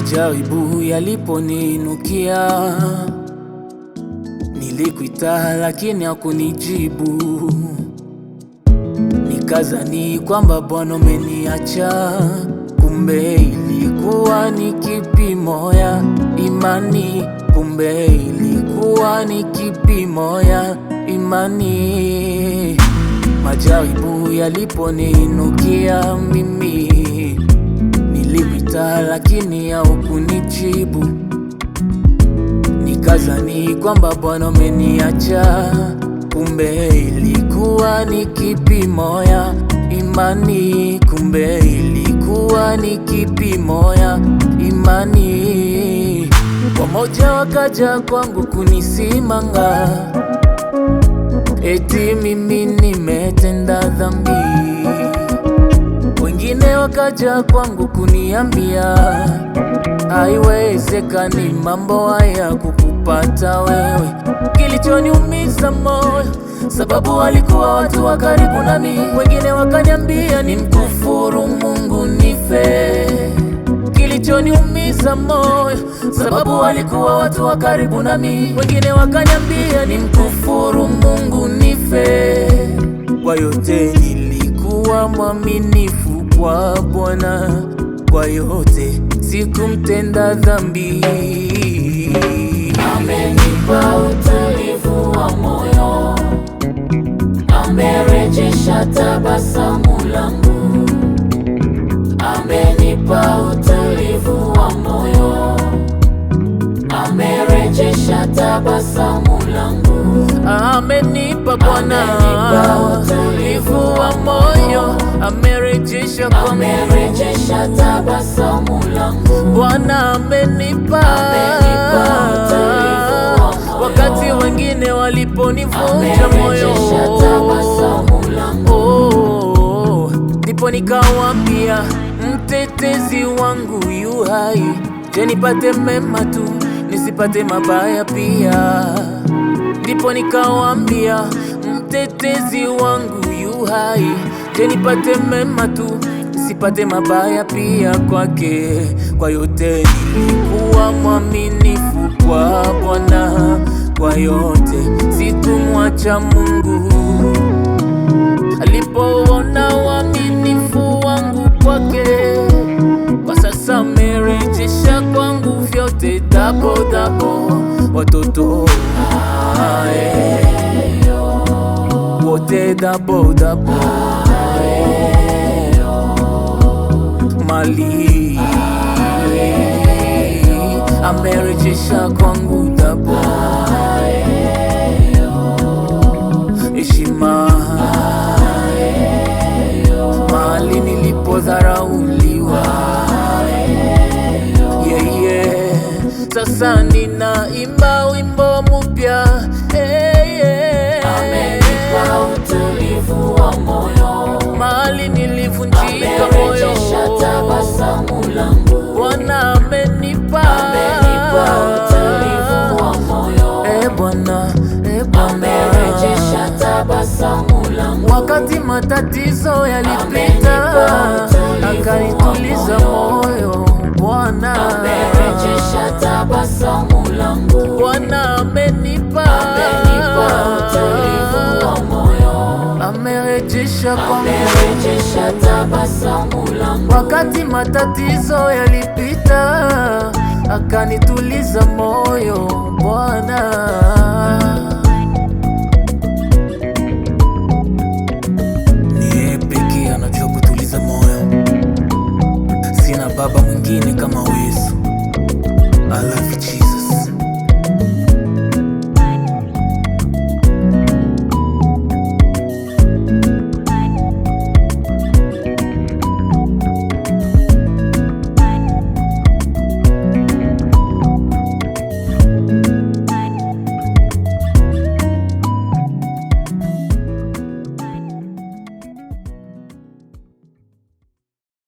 Majaribu yaliponiinukia, nilikuita lakini hakunijibu. Nikazani kwamba Bwana umeniacha, kumbe ilikuwa ni kipimo ya imani. Kumbe ilikuwa ni kipimo ya imani. Majaribu yaliponiinukia mimi, nilikuita lakini haukunijibu. Nikazani kwamba Bwana umeniacha, kumbe ilikuwa ni kipimo ya imani. Kumbe ilikuwa ni kipimo ya imani. Wamoja wakaja kwangu kunisimanga, eti mimi nimetenda dhambi. Wengine wakaja kwangu kuniambia, haiwezekani mambo haya kukupata wewe. Kilichoniumiza moyo, sababu walikuwa watu wa karibu nami. Wengine wakaniambia nimkufuru Mungu nife. Kilichoniumiza moyo, sababu walikuwa watu wa karibu nami. Wengine wakaniambia nimkufuru Mungu nife. Kwa yote nilikuwa mwaminifu kwa Bwana, kwa yote sikumtenda dhambi. Amenipa utulivu wa moyo, amerejesha tabasamu langu. Amenipa utulivu wa moyo, amerejesha tabasamu langu. Amenipa Bwana utulivu wa moyo, amerejesha tabasamu langu. Bwana amenipa utulivu wa moyo, wakati wengine waliponivunja moyo. Tabasamu langu. Ndipo nikawaambia, mtetezi wangu yu hai. Je, nipate mema tu nisipate mabaya pia? Ndipo nikawaambia, mtetezi wangu yu hai. Je, nipate mema tu nisipate mabaya pia kwake. Kwa yote nilikuwa mwaminifu kwa Bwana, kwa yote sikumwacha Mungu. Alipoona uaminifu wangu kwake, kwa sasa amerejesha kwangu vyote double double. Watoto wote double double, mali amerejesha kwangu double, heshima mahali nilipodharauliwa. Sasa ninaimba wimbo mpya. Amenipa utulivu wa moyo, mahali nilivunjika moyo. amerejesha tabasamu langu. Bwana amenipa utulivu wa moyo, Bwana amerejesha tabasamu langu. wakati matatizo yalipita, akanituliza moyo. Bwana amerejesha tabasamu langu. Bwana amenipa utulivu wa moyo, amerejesha kwangu. amerejesha tabasamu langu. Wakati matatizo yalipita, akanituliza moyo. Bwana ni yeye pekee anajua kutuliza moyo. Sina baba mwingine kama Yesu. I love you.